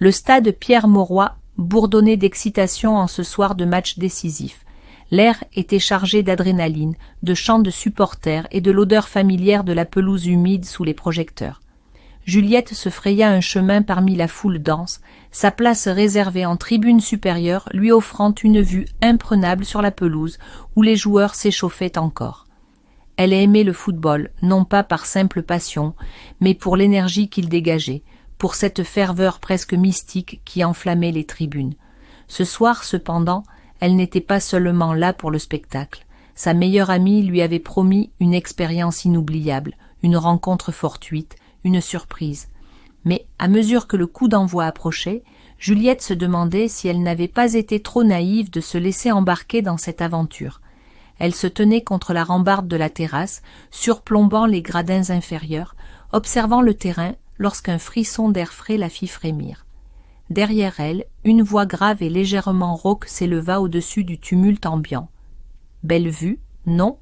Le stade Pierre-Mauroy bourdonnait d'excitation en ce soir de match décisif. L'air était chargé d'adrénaline, de chants de supporters et de l'odeur familière de la pelouse humide sous les projecteurs. Juliette se fraya un chemin parmi la foule dense, sa place réservée en tribune supérieure lui offrant une vue imprenable sur la pelouse où les joueurs s'échauffaient encore. Elle aimait le football, non pas par simple passion, mais pour l'énergie qu'il dégageait, pour cette ferveur presque mystique qui enflammait les tribunes. Ce soir, cependant, elle n'était pas seulement là pour le spectacle. Sa meilleure amie lui avait promis une expérience inoubliable, une rencontre fortuite, une surprise. Mais à mesure que le coup d'envoi approchait, Juliette se demandait si elle n'avait pas été trop naïve de se laisser embarquer dans cette aventure. Elle se tenait contre la rambarde de la terrasse, surplombant les gradins inférieurs, observant le terrain lorsqu'un frisson d'air frais la fit frémir. Derrière elle, une voix grave et légèrement rauque s'éleva au-dessus du tumulte ambiant. « Belle vue, non ?»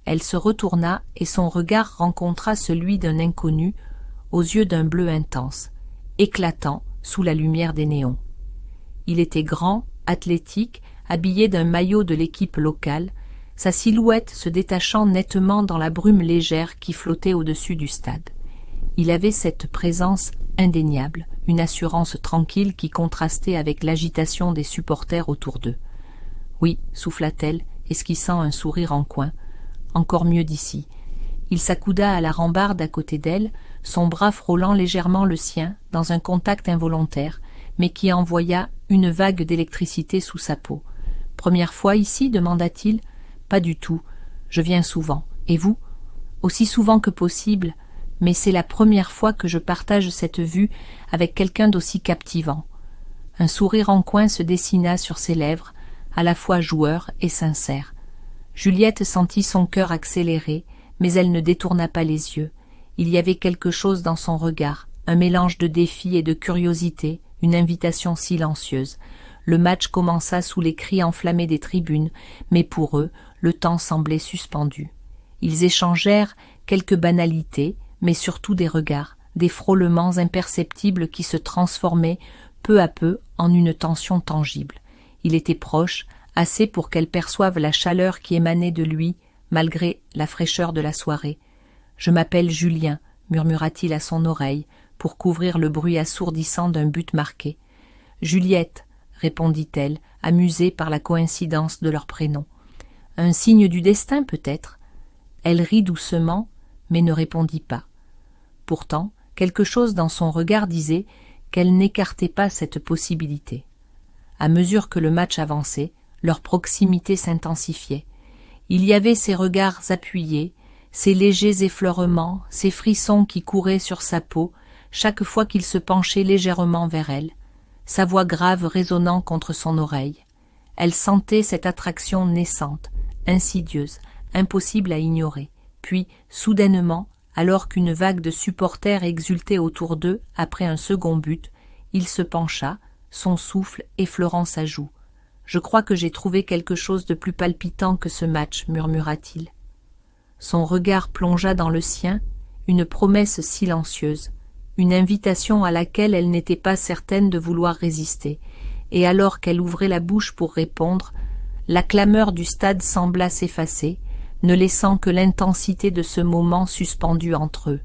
Elle se retourna et son regard rencontra celui d'un inconnu, aux yeux d'un bleu intense, éclatant sous la lumière des néons. Il était grand, athlétique, habillé d'un maillot de l'équipe locale, sa silhouette se détachant nettement dans la brume légère qui flottait au-dessus du stade. Il avait cette présence indéniable, une assurance tranquille qui contrastait avec l'agitation des supporters autour d'eux. « Oui, » souffla-t-elle, esquissant un sourire en coin, « encore mieux d'ici. » Il s'accouda à la rambarde à côté d'elle, son bras frôlant légèrement le sien, dans un contact involontaire, mais qui envoya une vague d'électricité sous sa peau. « Première fois ici » demanda-t-il. « Pas du tout. Je viens souvent. Et vous ?»« Aussi souvent que possible, mais c'est la première fois que je partage cette vue avec quelqu'un d'aussi captivant. » Un sourire en coin se dessina sur ses lèvres, à la fois joueur et sincère. Juliette sentit son cœur accélérer, mais elle ne détourna pas les yeux. Il y avait quelque chose dans son regard, un mélange de défi et de curiosité, une invitation silencieuse. Le match commença sous les cris enflammés des tribunes, mais pour eux, le temps semblait suspendu. Ils échangèrent quelques banalités, mais surtout des regards, des frôlements imperceptibles qui se transformaient peu à peu en une tension tangible. Il était proche, assez pour qu'elle perçoive la chaleur qui émanait de lui, malgré la fraîcheur de la soirée. « Je m'appelle Julien », murmura-t-il à son oreille, pour couvrir le bruit assourdissant d'un but marqué. « Juliette », répondit-elle, amusée par la coïncidence de leurs prénoms. « Un signe du destin, peut-être ?» Elle rit doucement, mais ne répondit pas. Pourtant, quelque chose dans son regard disait qu'elle n'écartait pas cette possibilité. À mesure que le match avançait, leur proximité s'intensifiait. Il y avait ces regards appuyés, ces légers effleurements, ces frissons qui couraient sur sa peau chaque fois qu'il se penchait légèrement vers elle, sa voix grave résonnant contre son oreille. Elle sentait cette attraction naissante, insidieuse, impossible à ignorer. Puis, soudainement, alors qu'une vague de supporters exultait autour d'eux après un second but, il se pencha, son souffle effleurant sa joue. « Je crois que j'ai trouvé quelque chose de plus palpitant que ce match, » murmura-t-il. Son regard plongea dans le sien, une promesse silencieuse, une invitation à laquelle elle n'était pas certaine de vouloir résister, et alors qu'elle ouvrait la bouche pour répondre, la clameur du stade sembla s'effacer, ne laissant que l'intensité de ce moment suspendu entre eux.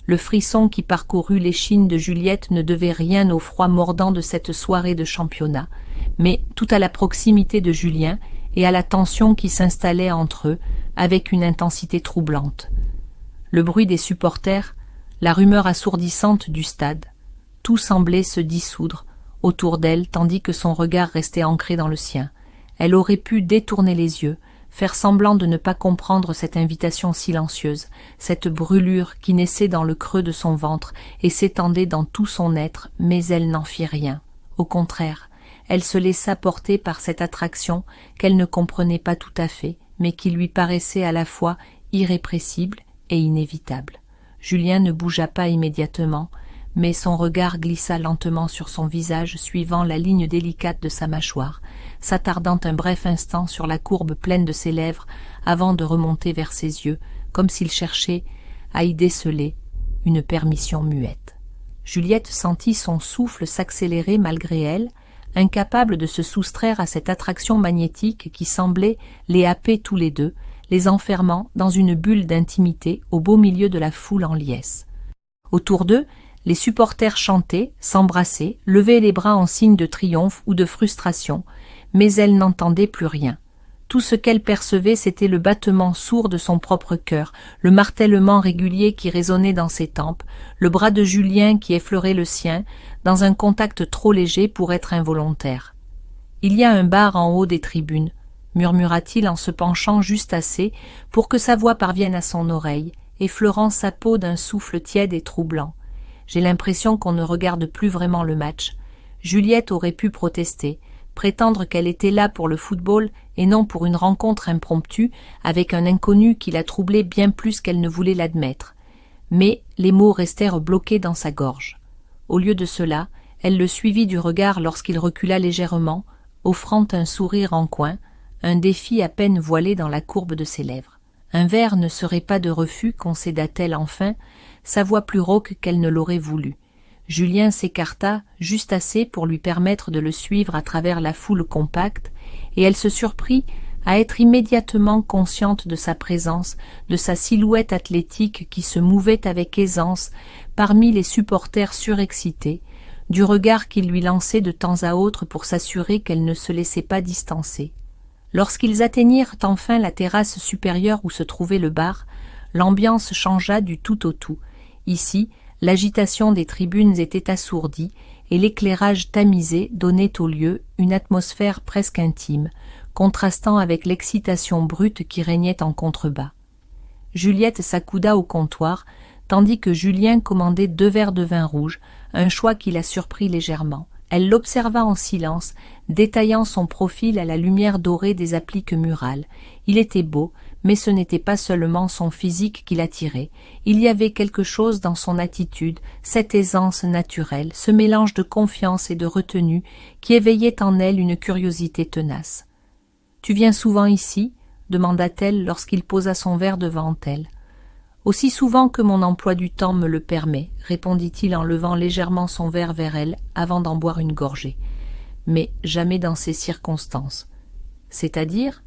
Le frisson qui parcourut l'échine de Juliette ne devait rien au froid mordant de cette soirée de championnat, mais tout à la proximité de Julien et à la tension qui s'installait entre eux avec une intensité troublante. Le bruit des supporters, la rumeur assourdissante du stade, tout semblait se dissoudre autour d'elle tandis que son regard restait ancré dans le sien. Elle aurait pu détourner les yeux, faire semblant de ne pas comprendre cette invitation silencieuse, cette brûlure qui naissait dans le creux de son ventre et s'étendait dans tout son être, mais elle n'en fit rien. Au contraire, elle se laissa porter par cette attraction qu'elle ne comprenait pas tout à fait, mais qui lui paraissait à la fois irrépressible et inévitable. Julien ne bougea pas immédiatement, mais son regard glissa lentement sur son visage suivant la ligne délicate de sa mâchoire, s'attardant un bref instant sur la courbe pleine de ses lèvres avant de remonter vers ses yeux, comme s'il cherchait à y déceler une permission muette. Juliette sentit son souffle s'accélérer malgré elle, incapable de se soustraire à cette attraction magnétique qui semblait les happer tous les deux, les enfermant dans une bulle d'intimité au beau milieu de la foule en liesse. Autour d'eux, les supporters chantaient, s'embrassaient, levaient les bras en signe de triomphe ou de frustration, mais elle n'entendait plus rien. Tout ce qu'elle percevait, c'était le battement sourd de son propre cœur, le martèlement régulier qui résonnait dans ses tempes, le bras de Julien qui effleurait le sien, dans un contact trop léger pour être involontaire. « Il y a un bar en haut des tribunes », murmura-t-il en se penchant juste assez pour que sa voix parvienne à son oreille, effleurant sa peau d'un souffle tiède et troublant. « J'ai l'impression qu'on ne regarde plus vraiment le match. » Juliette aurait pu protester, prétendre qu'elle était là pour le football et non pour une rencontre impromptue avec un inconnu qui la troublait bien plus qu'elle ne voulait l'admettre. Mais les mots restèrent bloqués dans sa gorge. Au lieu de cela, elle le suivit du regard lorsqu'il recula légèrement, offrant un sourire en coin, un défi à peine voilé dans la courbe de ses lèvres. Un verre ne serait pas de refus, concéda-t-elle enfin, sa voix plus rauque qu'elle ne l'aurait voulu. Julien s'écarta juste assez pour lui permettre de le suivre à travers la foule compacte, et elle se surprit à être immédiatement consciente de sa présence, de sa silhouette athlétique qui se mouvait avec aisance parmi les supporters surexcités, du regard qu'il lui lançait de temps à autre pour s'assurer qu'elle ne se laissait pas distancer. Lorsqu'ils atteignirent enfin la terrasse supérieure où se trouvait le bar, l'ambiance changea du tout au tout. Ici, l'agitation des tribunes était assourdie et l'éclairage tamisé donnait au lieu une atmosphère presque intime, contrastant avec l'excitation brute qui régnait en contrebas. Juliette s'accouda au comptoir, tandis que Julien commandait 2 verres de vin rouge, un choix qui la surprit légèrement. Elle l'observa en silence, détaillant son profil à la lumière dorée des appliques murales. Il était beau, mais ce n'était pas seulement son physique qui l'attirait. Il y avait quelque chose dans son attitude, cette aisance naturelle, ce mélange de confiance et de retenue qui éveillait en elle une curiosité tenace. « Tu viens souvent ici ?» demanda-t-elle lorsqu'il posa son verre devant elle. « Aussi souvent que mon emploi du temps me le permet, » répondit-il en levant légèrement son verre vers elle avant d'en boire une gorgée. « Mais jamais dans ces circonstances. » « C'est-à-dire ?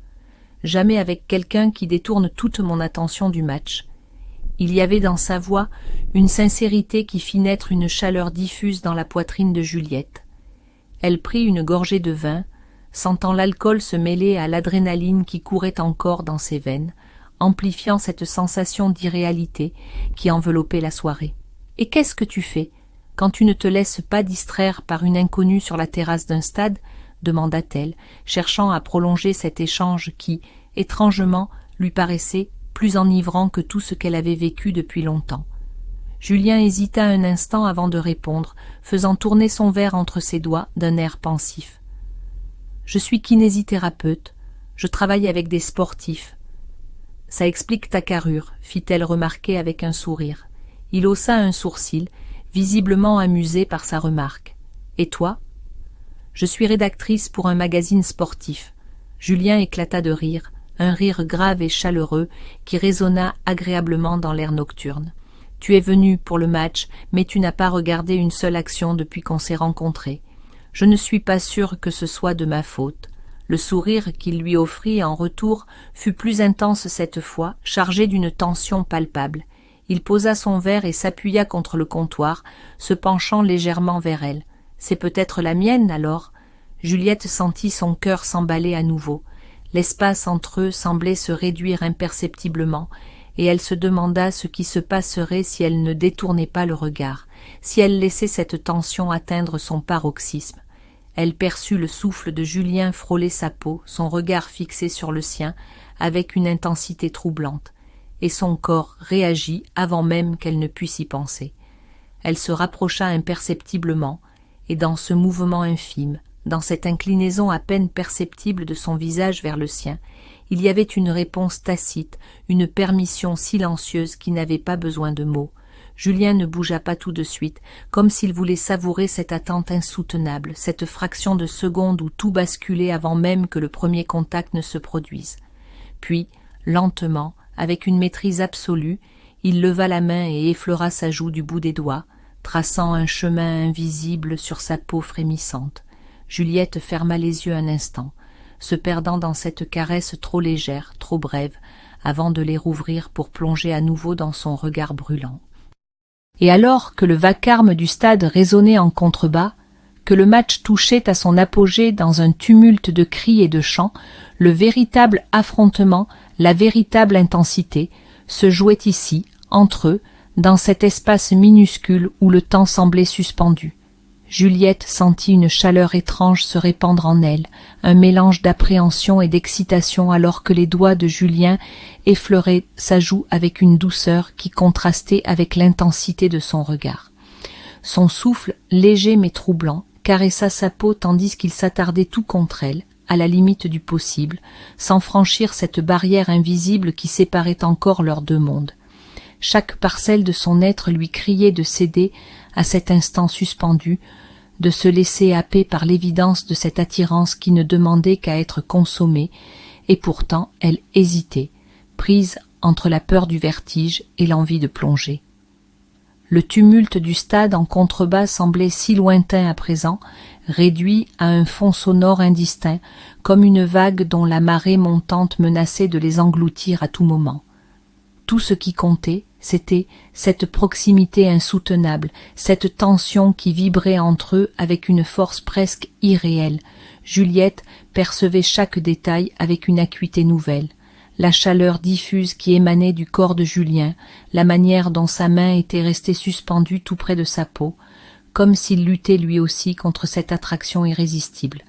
Jamais avec quelqu'un qui détourne toute mon attention du match. » Il y avait dans sa voix une sincérité qui fit naître une chaleur diffuse dans la poitrine de Juliette. Elle prit une gorgée de vin, sentant l'alcool se mêler à l'adrénaline qui courait encore dans ses veines, amplifiant cette sensation d'irréalité qui enveloppait la soirée. « Et qu'est-ce que tu fais quand tu ne te laisses pas distraire par une inconnue sur la terrasse d'un stade ?» demanda-t-elle, cherchant à prolonger cet échange qui, étrangement, lui paraissait plus enivrant que tout ce qu'elle avait vécu depuis longtemps. Julien hésita un instant avant de répondre, faisant tourner son verre entre ses doigts d'un air pensif. « Je suis kinésithérapeute, je travaille avec des sportifs. »« Ça explique ta carrure, » fit-elle remarquer avec un sourire. Il haussa un sourcil, visiblement amusé par sa remarque. « Et toi ?»« Je suis rédactrice pour un magazine sportif. » Julien éclata de rire, un rire grave et chaleureux qui résonna agréablement dans l'air nocturne. « Tu es venu pour le match, mais tu n'as pas regardé une seule action depuis qu'on s'est rencontrés. Je ne suis pas sûre que ce soit de ma faute. » Le sourire qu'il lui offrit en retour fut plus intense cette fois, chargé d'une tension palpable. Il posa son verre et s'appuya contre le comptoir, se penchant légèrement vers elle. « C'est peut-être la mienne, alors ?» Juliette sentit son cœur s'emballer à nouveau. L'espace entre eux semblait se réduire imperceptiblement, et elle se demanda ce qui se passerait si elle ne détournait pas le regard, si elle laissait cette tension atteindre son paroxysme. Elle perçut le souffle de Julien frôler sa peau, son regard fixé sur le sien, avec une intensité troublante, et son corps réagit avant même qu'elle ne puisse y penser. Elle se rapprocha imperceptiblement, et dans ce mouvement infime, dans cette inclinaison à peine perceptible de son visage vers le sien, il y avait une réponse tacite, une permission silencieuse qui n'avait pas besoin de mots. Julien ne bougea pas tout de suite, comme s'il voulait savourer cette attente insoutenable, cette fraction de seconde où tout basculait avant même que le premier contact ne se produise. Puis, lentement, avec une maîtrise absolue, il leva la main et effleura sa joue du bout des doigts, traçant un chemin invisible sur sa peau frémissante. Juliette ferma les yeux un instant, se perdant dans cette caresse trop légère, trop brève, avant de les rouvrir pour plonger à nouveau dans son regard brûlant. Et alors que le vacarme du stade résonnait en contrebas, que le match touchait à son apogée dans un tumulte de cris et de chants, le véritable affrontement, la véritable intensité, se jouait ici, entre eux, dans cet espace minuscule où le temps semblait suspendu. Juliette sentit une chaleur étrange se répandre en elle, un mélange d'appréhension et d'excitation alors que les doigts de Julien effleuraient sa joue avec une douceur qui contrastait avec l'intensité de son regard. Son souffle, léger mais troublant, caressa sa peau tandis qu'il s'attardait tout contre elle, à la limite du possible, sans franchir cette barrière invisible qui séparait encore leurs deux mondes. Chaque parcelle de son être lui criait de céder à cet instant suspendu, de se laisser happer par l'évidence de cette attirance qui ne demandait qu'à être consommée, et pourtant elle hésitait, prise entre la peur du vertige et l'envie de plonger. Le tumulte du stade en contrebas semblait si lointain à présent, réduit à un fond sonore indistinct, comme une vague dont la marée montante menaçait de les engloutir à tout moment. Tout ce qui comptait, c'était cette proximité insoutenable, cette tension qui vibrait entre eux avec une force presque irréelle. Juliette percevait chaque détail avec une acuité nouvelle. La chaleur diffuse qui émanait du corps de Julien, la manière dont sa main était restée suspendue tout près de sa peau, comme s'il luttait lui aussi contre cette attraction irrésistible,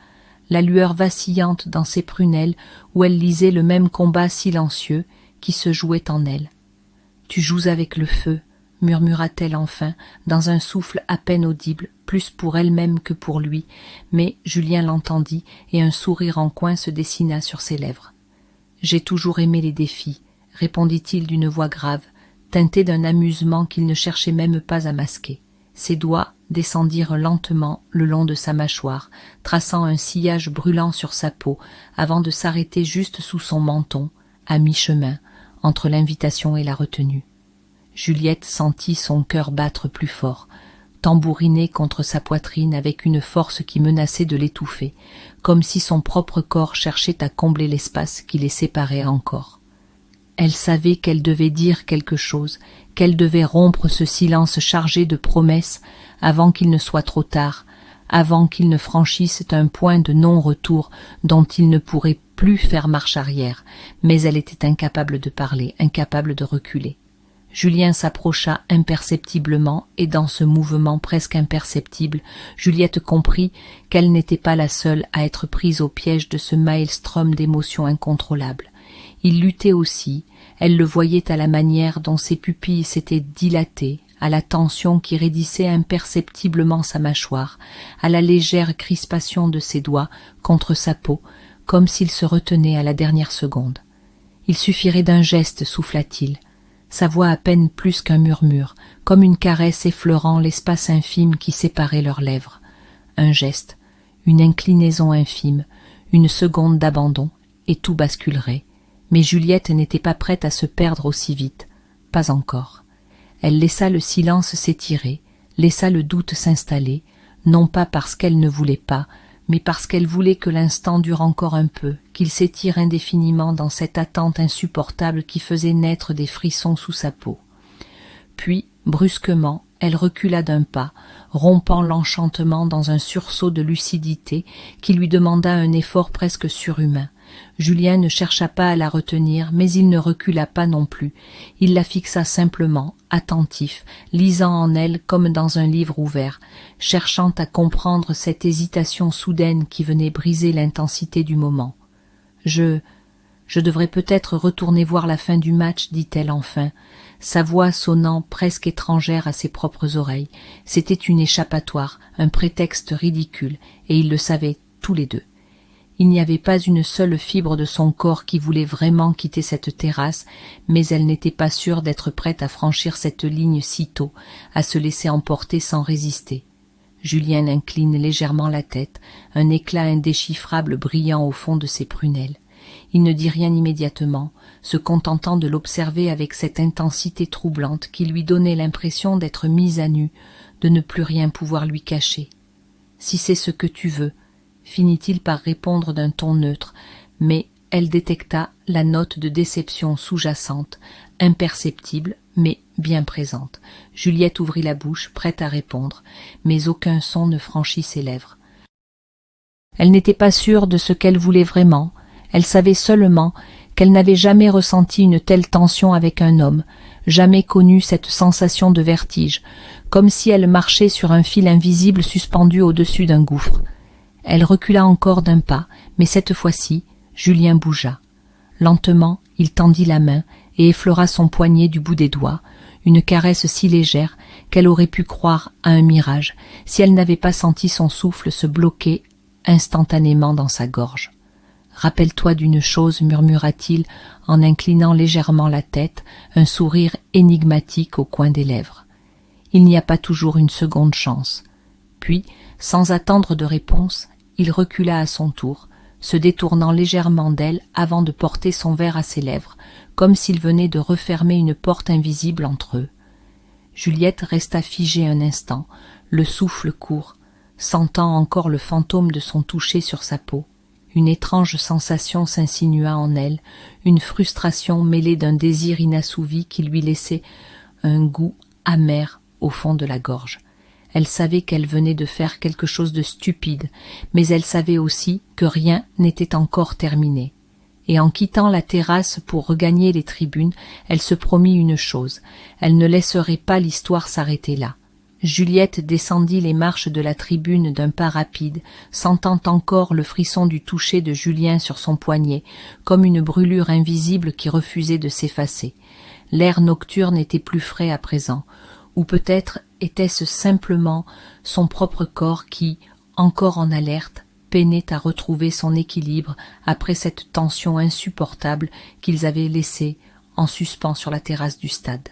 la lueur vacillante dans ses prunelles où elle lisait le même combat silencieux qui se jouait en elle. « Tu joues avec le feu » murmura-t-elle enfin, dans un souffle à peine audible, plus pour elle-même que pour lui, mais Julien l'entendit et un sourire en coin se dessina sur ses lèvres. « J'ai toujours aimé les défis, » répondit-il d'une voix grave, teintée d'un amusement qu'il ne cherchait même pas à masquer. Ses doigts descendirent lentement le long de sa mâchoire, traçant un sillage brûlant sur sa peau, avant de s'arrêter juste sous son menton, à mi-chemin, entre l'invitation et la retenue. Juliette sentit son cœur battre plus fort, tambouriner contre sa poitrine avec une force qui menaçait de l'étouffer, comme si son propre corps cherchait à combler l'espace qui les séparait encore. Elle savait qu'elle devait dire quelque chose, qu'elle devait rompre ce silence chargé de promesses avant qu'il ne soit trop tard, avant qu'ils ne franchissent un point de non-retour dont ils ne pourraient plus faire marche arrière, mais elle était incapable de parler, incapable de reculer. Julien s'approcha imperceptiblement, et dans ce mouvement presque imperceptible, Juliette comprit qu'elle n'était pas la seule à être prise au piège de ce maelstrom d'émotions incontrôlables. Il luttait aussi, elle le voyait à la manière dont ses pupilles s'étaient dilatées, à la tension qui raidissait imperceptiblement sa mâchoire, à la légère crispation de ses doigts contre sa peau, comme s'il se retenait à la dernière seconde. Il suffirait d'un geste, souffla-t-il, sa voix à peine plus qu'un murmure, comme une caresse effleurant l'espace infime qui séparait leurs lèvres. Un geste, une inclinaison infime, une seconde d'abandon, et tout basculerait. Mais Juliette n'était pas prête à se perdre aussi vite. Pas encore. Elle laissa le silence s'étirer, laissa le doute s'installer, non pas parce qu'elle ne voulait pas, mais parce qu'elle voulait que l'instant dure encore un peu, qu'il s'étire indéfiniment dans cette attente insupportable qui faisait naître des frissons sous sa peau. Puis, brusquement, elle recula d'un pas, rompant l'enchantement dans un sursaut de lucidité qui lui demanda un effort presque surhumain. Julien ne chercha pas à la retenir, mais il ne recula pas non plus. Il la fixa simplement, attentif, lisant en elle comme dans un livre ouvert, cherchant à comprendre cette hésitation soudaine qui venait briser l'intensité du moment. Je devrais peut-être retourner voir la fin du match, dit-elle enfin, sa voix sonnant presque étrangère à ses propres oreilles. C'était une échappatoire, un prétexte ridicule, et ils le savaient tous les deux. Il n'y avait pas une seule fibre de son corps qui voulait vraiment quitter cette terrasse, mais elle n'était pas sûre d'être prête à franchir cette ligne si tôt, à se laisser emporter sans résister. Julien incline légèrement la tête, un éclat indéchiffrable brillant au fond de ses prunelles. Il ne dit rien immédiatement, se contentant de l'observer avec cette intensité troublante qui lui donnait l'impression d'être mise à nu, de ne plus rien pouvoir lui cacher. « Si c'est ce que tu veux », finit-il par répondre d'un ton neutre, mais elle détecta la note de déception sous-jacente, imperceptible, mais bien présente. Juliette ouvrit la bouche, prête à répondre, mais aucun son ne franchit ses lèvres. Elle n'était pas sûre de ce qu'elle voulait vraiment, elle savait seulement qu'elle n'avait jamais ressenti une telle tension avec un homme, jamais connu cette sensation de vertige, comme si elle marchait sur un fil invisible suspendu au-dessus d'un gouffre. Elle recula encore d'un pas, mais cette fois-ci, Julien bougea. Lentement, il tendit la main et effleura son poignet du bout des doigts, une caresse si légère qu'elle aurait pu croire à un mirage si elle n'avait pas senti son souffle se bloquer instantanément dans sa gorge. « Rappelle-toi d'une chose, murmura-t-il en inclinant légèrement la tête, un sourire énigmatique au coin des lèvres. Il n'y a pas toujours une seconde chance. Puis, sans attendre de réponse, il recula à son tour, se détournant légèrement d'elle avant de porter son verre à ses lèvres, comme s'il venait de refermer une porte invisible entre eux. Juliette resta figée un instant, le souffle court, sentant encore le fantôme de son toucher sur sa peau. Une étrange sensation s'insinua en elle, une frustration mêlée d'un désir inassouvi qui lui laissait un goût amer au fond de la gorge. Elle savait qu'elle venait de faire quelque chose de stupide, mais elle savait aussi que rien n'était encore terminé. Et en quittant la terrasse pour regagner les tribunes, elle se promit une chose, elle ne laisserait pas l'histoire s'arrêter là. Juliette descendit les marches de la tribune d'un pas rapide, sentant encore le frisson du toucher de Julien sur son poignet, comme une brûlure invisible qui refusait de s'effacer. L'air nocturne était plus frais à présent, ou peut-être était-ce simplement son propre corps qui, encore en alerte, peinait à retrouver son équilibre après cette tension insupportable qu'ils avaient laissée en suspens sur la terrasse du stade.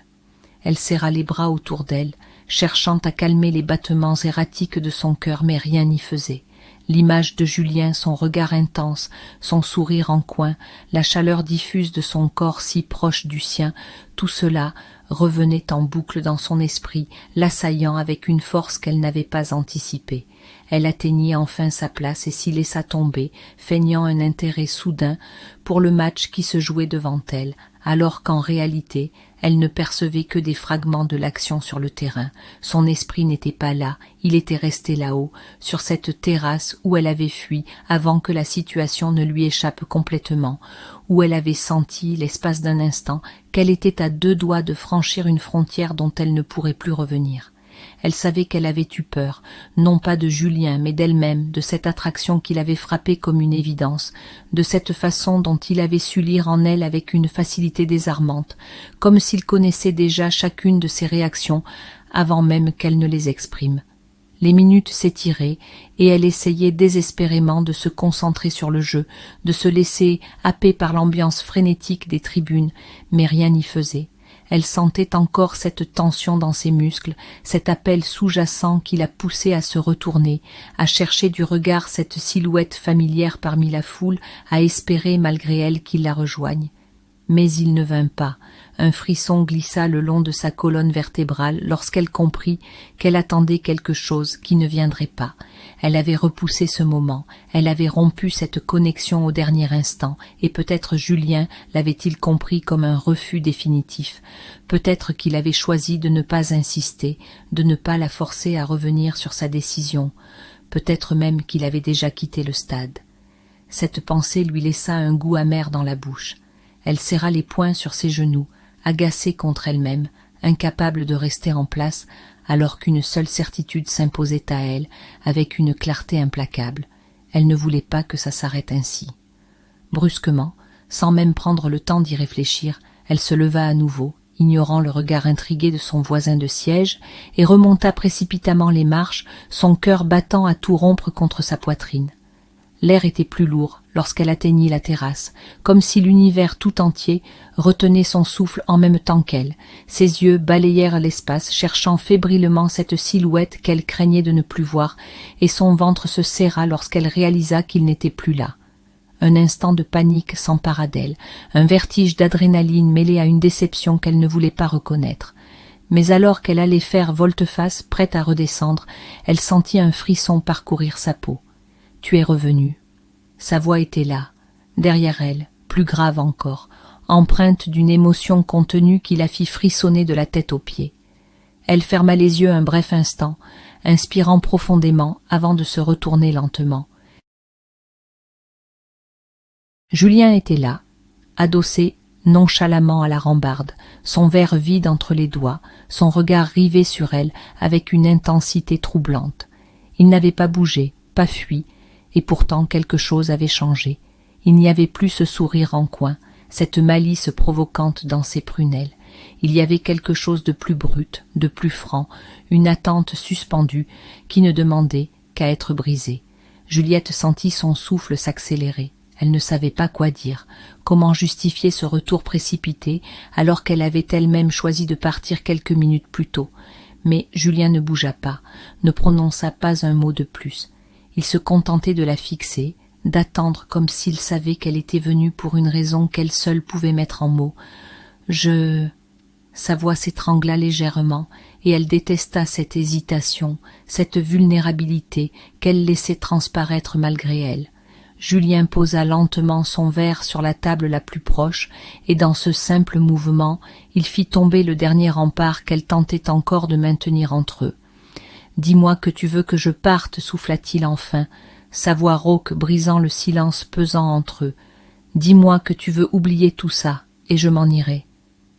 Elle serra les bras autour d'elle, cherchant à calmer les battements erratiques de son cœur, mais rien n'y faisait. L'image de Julien, son regard intense, son sourire en coin, la chaleur diffuse de son corps si proche du sien, tout cela revenait en boucle dans son esprit, l'assaillant avec une force qu'elle n'avait pas anticipée. Elle atteignit enfin sa place et s'y laissa tomber, feignant un intérêt soudain pour le match qui se jouait devant elle, alors qu'en réalité, elle ne percevait que des fragments de l'action sur le terrain. Son esprit n'était pas là, il était resté là-haut, sur cette terrasse où elle avait fui avant que la situation ne lui échappe complètement, où elle avait senti, l'espace d'un instant, qu'elle était à deux doigts de franchir une frontière dont elle ne pourrait plus revenir. Elle savait qu'elle avait eu peur, non pas de Julien, mais d'elle-même, de cette attraction qui l'avait frappée comme une évidence, de cette façon dont il avait su lire en elle avec une facilité désarmante, comme s'il connaissait déjà chacune de ses réactions avant même qu'elle ne les exprime. Les minutes s'étiraient, et elle essayait désespérément de se concentrer sur le jeu, de se laisser happer par l'ambiance frénétique des tribunes, mais rien n'y faisait. Elle sentait encore cette tension dans ses muscles, cet appel sous-jacent qui la poussait à se retourner, à chercher du regard cette silhouette familière parmi la foule, à espérer malgré elle qu'il la rejoigne. Mais il ne vint pas. Un frisson glissa le long de sa colonne vertébrale lorsqu'elle comprit qu'elle attendait quelque chose qui ne viendrait pas. Elle avait repoussé ce moment, elle avait rompu cette connexion au dernier instant, et peut-être Julien l'avait-il compris comme un refus définitif. Peut-être qu'il avait choisi de ne pas insister, de ne pas la forcer à revenir sur sa décision. Peut-être même qu'il avait déjà quitté le stade. Cette pensée lui laissa un goût amer dans la bouche. Elle serra les poings sur ses genoux, agacée contre elle-même, incapable de rester en place, alors qu'une seule certitude s'imposait à elle, avec une clarté implacable. Elle ne voulait pas que ça s'arrête ainsi. Brusquement, sans même prendre le temps d'y réfléchir, elle se leva à nouveau, ignorant le regard intrigué de son voisin de siège, et remonta précipitamment les marches, son cœur battant à tout rompre contre sa poitrine. L'air était plus lourd lorsqu'elle atteignit la terrasse, comme si l'univers tout entier retenait son souffle en même temps qu'elle. Ses yeux balayèrent l'espace, cherchant fébrilement cette silhouette qu'elle craignait de ne plus voir, et son ventre se serra lorsqu'elle réalisa qu'il n'était plus là. Un instant de panique s'empara d'elle, un vertige d'adrénaline mêlé à une déception qu'elle ne voulait pas reconnaître. Mais alors qu'elle allait faire volte-face, prête à redescendre, elle sentit un frisson parcourir sa peau. « Tu es revenu. » Sa voix était là, derrière elle, plus grave encore, empreinte d'une émotion contenue qui la fit frissonner de la tête aux pieds. Elle ferma les yeux un bref instant, inspirant profondément avant de se retourner lentement. Julien était là, adossé nonchalamment à la rambarde, son verre vide entre les doigts, son regard rivé sur elle avec une intensité troublante. Il n'avait pas bougé, pas fui, et pourtant quelque chose avait changé. Il n'y avait plus ce sourire en coin, cette malice provocante dans ses prunelles. Il y avait quelque chose de plus brut, de plus franc, une attente suspendue qui ne demandait qu'à être brisée. Juliette sentit son souffle s'accélérer. Elle ne savait pas quoi dire, comment justifier ce retour précipité alors qu'elle avait elle-même choisi de partir quelques minutes plus tôt. Mais Julien ne bougea pas, ne prononça pas un mot de plus. Il se contentait de la fixer, d'attendre comme s'il savait qu'elle était venue pour une raison qu'elle seule pouvait mettre en mots. Sa voix s'étrangla légèrement, et elle détesta cette hésitation, cette vulnérabilité qu'elle laissait transparaître malgré elle. Julien posa lentement son verre sur la table la plus proche, et dans ce simple mouvement, il fit tomber le dernier rempart qu'elle tentait encore de maintenir entre eux. « Dis-moi que tu veux que je parte, souffla-t-il enfin, sa voix rauque brisant le silence pesant entre eux. « Dis-moi que tu veux oublier tout ça, et je m'en irai. »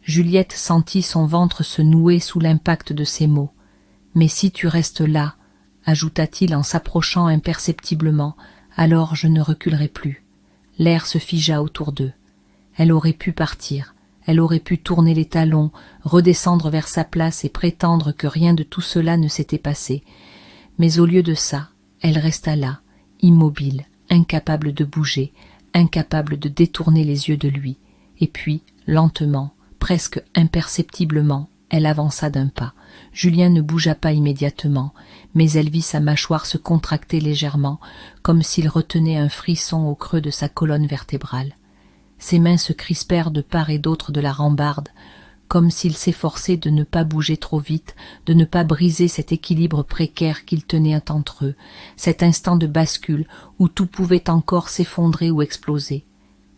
Juliette sentit son ventre se nouer sous l'impact de ces mots. « Mais si tu restes là, » ajouta-t-il en s'approchant imperceptiblement, « alors je ne reculerai plus. » L'air se figea autour d'eux. Elle aurait pu partir, elle aurait pu tourner les talons, redescendre vers sa place et prétendre que rien de tout cela ne s'était passé. Mais au lieu de ça, elle resta là, immobile, incapable de bouger, incapable de détourner les yeux de lui. Et puis, lentement, presque imperceptiblement, elle avança d'un pas. Julien ne bougea pas immédiatement, mais elle vit sa mâchoire se contracter légèrement, comme s'il retenait un frisson au creux de sa colonne vertébrale. Ses mains se crispèrent de part et d'autre de la rambarde, comme s'il s'efforçait de ne pas bouger trop vite, de ne pas briser cet équilibre précaire qu'ils tenaient entre eux, cet instant de bascule où tout pouvait encore s'effondrer ou exploser.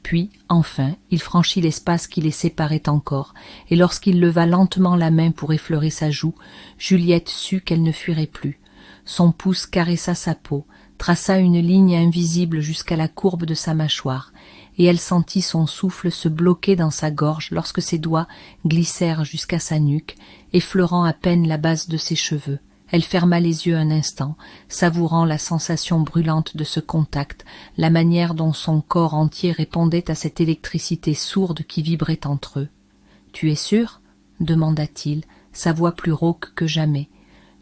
Puis, enfin, il franchit l'espace qui les séparait encore, et lorsqu'il leva lentement la main pour effleurer sa joue, Juliette sut qu'elle ne fuirait plus. Son pouce caressa sa peau, traça une ligne invisible jusqu'à la courbe de sa mâchoire, et elle sentit son souffle se bloquer dans sa gorge lorsque ses doigts glissèrent jusqu'à sa nuque, effleurant à peine la base de ses cheveux. Elle ferma les yeux un instant, savourant la sensation brûlante de ce contact, la manière dont son corps entier répondait à cette électricité sourde qui vibrait entre eux. « Tu es sûre ?» demanda-t-il, sa voix plus rauque que jamais.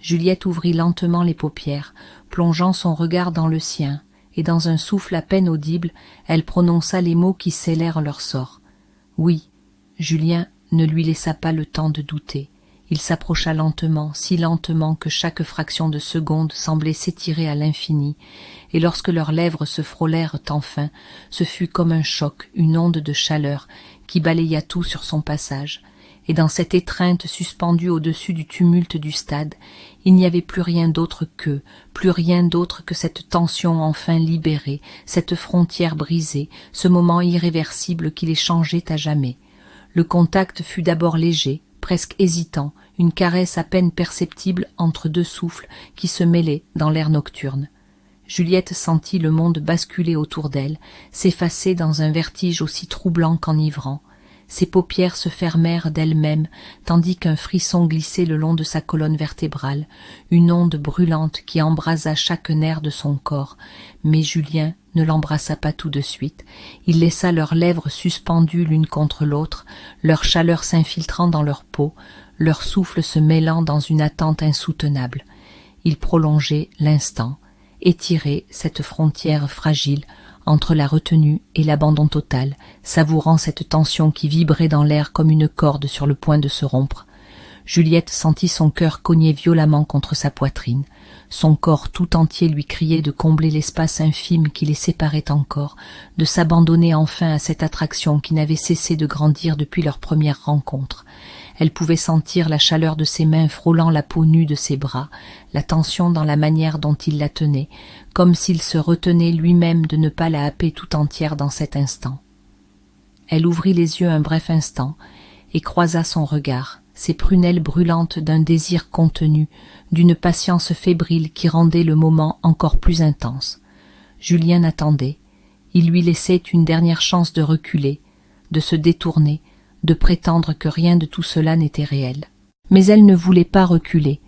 Juliette ouvrit lentement les paupières, plongeant son regard dans le sien, et dans un souffle à peine audible, elle prononça les mots qui scellèrent leur sort. « Oui. » Julien ne lui laissa pas le temps de douter. Il s'approcha lentement, si lentement que chaque fraction de seconde semblait s'étirer à l'infini, et lorsque leurs lèvres se frôlèrent enfin, ce fut comme un choc, une onde de chaleur qui balaya tout sur son passage. Et dans cette étreinte suspendue au-dessus du tumulte du stade, il n'y avait plus rien d'autre que cette tension enfin libérée, cette frontière brisée, ce moment irréversible qui les changeait à jamais. Le contact fut d'abord léger, presque hésitant, une caresse à peine perceptible entre deux souffles qui se mêlaient dans l'air nocturne. Juliette sentit le monde basculer autour d'elle, s'effacer dans un vertige aussi troublant qu'enivrant. Ses paupières se fermèrent d'elles-mêmes, tandis qu'un frisson glissait le long de sa colonne vertébrale, une onde brûlante qui embrasa chaque nerf de son corps. Mais Julien ne l'embrassa pas tout de suite. Il laissa leurs lèvres suspendues l'une contre l'autre, leur chaleur s'infiltrant dans leur peau, leur souffle se mêlant dans une attente insoutenable. Il prolongeait l'instant, étirait cette frontière fragile entre la retenue et l'abandon total, savourant cette tension qui vibrait dans l'air comme une corde sur le point de se rompre. Juliette sentit son cœur cogner violemment contre sa poitrine. Son corps tout entier lui criait de combler l'espace infime qui les séparait encore, de s'abandonner enfin à cette attraction qui n'avait cessé de grandir depuis leur première rencontre. Elle pouvait sentir la chaleur de ses mains frôlant la peau nue de ses bras, la tension dans la manière dont il la tenait, comme s'il se retenait lui-même de ne pas la happer tout entière dans cet instant. Elle ouvrit les yeux un bref instant et croisa son regard, ses prunelles brûlantes d'un désir contenu, d'une patience fébrile qui rendait le moment encore plus intense. Julien attendait. Il lui laissait une dernière chance de reculer, de se détourner, de prétendre que rien de tout cela n'était réel. Mais elle ne voulait pas reculer.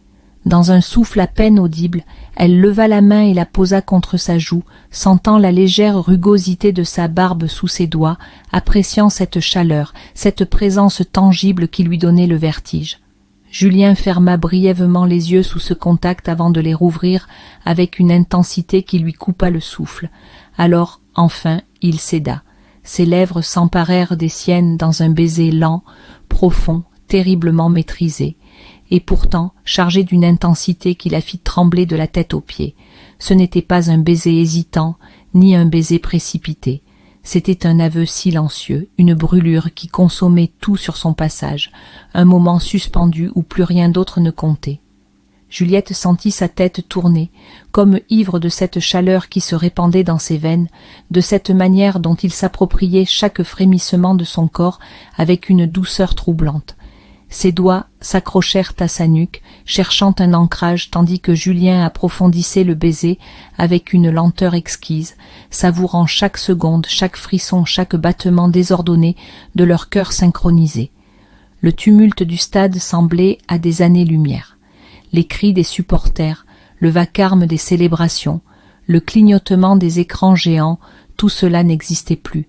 Dans un souffle à peine audible, elle leva la main et la posa contre sa joue, sentant la légère rugosité de sa barbe sous ses doigts, appréciant cette chaleur, cette présence tangible qui lui donnait le vertige. Julien ferma brièvement les yeux sous ce contact avant de les rouvrir avec une intensité qui lui coupa le souffle. Alors, enfin, il céda. Ses lèvres s'emparèrent des siennes dans un baiser lent, profond, terriblement maîtrisé, et pourtant chargé d'une intensité qui la fit trembler de la tête aux pieds. Ce n'était pas un baiser hésitant, ni un baiser précipité. C'était un aveu silencieux, une brûlure qui consommait tout sur son passage, un moment suspendu où plus rien d'autre ne comptait. Juliette sentit sa tête tourner, comme ivre de cette chaleur qui se répandait dans ses veines, de cette manière dont il s'appropriait chaque frémissement de son corps avec une douceur troublante. Ses doigts s'accrochèrent à sa nuque, cherchant un ancrage, tandis que Julien approfondissait le baiser avec une lenteur exquise, savourant chaque seconde, chaque frisson, chaque battement désordonné de leur cœur synchronisé. Le tumulte du stade semblait à des années-lumière. Les cris des supporters, le vacarme des célébrations, le clignotement des écrans géants, tout cela n'existait plus.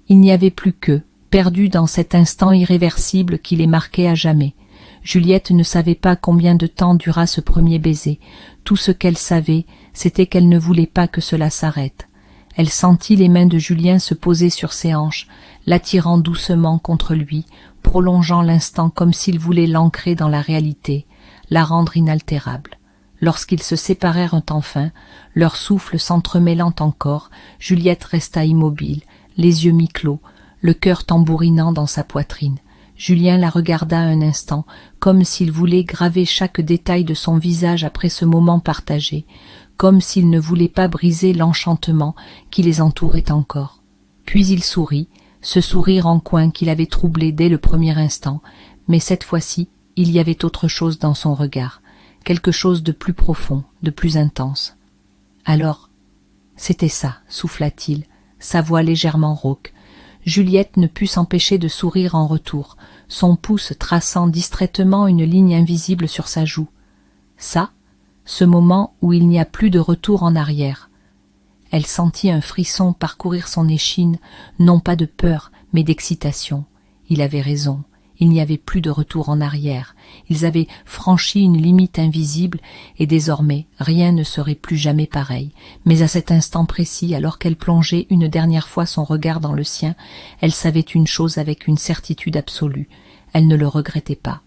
Il n'y avait plus qu'eux, perdus dans cet instant irréversible qui les marquait à jamais. Juliette ne savait pas combien de temps dura ce premier baiser. Tout ce qu'elle savait, c'était qu'elle ne voulait pas que cela s'arrête. Elle sentit les mains de Julien se poser sur ses hanches, l'attirant doucement contre lui, prolongeant l'instant comme s'il voulait l'ancrer dans la réalité, la rendre inaltérable. Lorsqu'ils se séparèrent enfin, leur souffle s'entremêlant encore, Juliette resta immobile, les yeux mi-clos, le cœur tambourinant dans sa poitrine. Julien la regarda un instant, comme s'il voulait graver chaque détail de son visage après ce moment partagé, comme s'il ne voulait pas briser l'enchantement qui les entourait encore. Puis il sourit, ce sourire en coin qui l'avait troublé dès le premier instant, mais cette fois-ci, il y avait autre chose dans son regard, quelque chose de plus profond, de plus intense. Alors, c'était ça, souffla-t-il, sa voix légèrement rauque. Juliette ne put s'empêcher de sourire en retour, son pouce traçant distraitement une ligne invisible sur sa joue. Ça, ce moment où il n'y a plus de retour en arrière. Elle sentit un frisson parcourir son échine, non pas de peur, mais d'excitation. Il avait raison. Il n'y avait plus de retour en arrière. Ils avaient franchi une limite invisible et désormais rien ne serait plus jamais pareil. Mais à cet instant précis, alors qu'elle plongeait une dernière fois son regard dans le sien, elle savait une chose avec une certitude absolue. Elle ne le regrettait pas.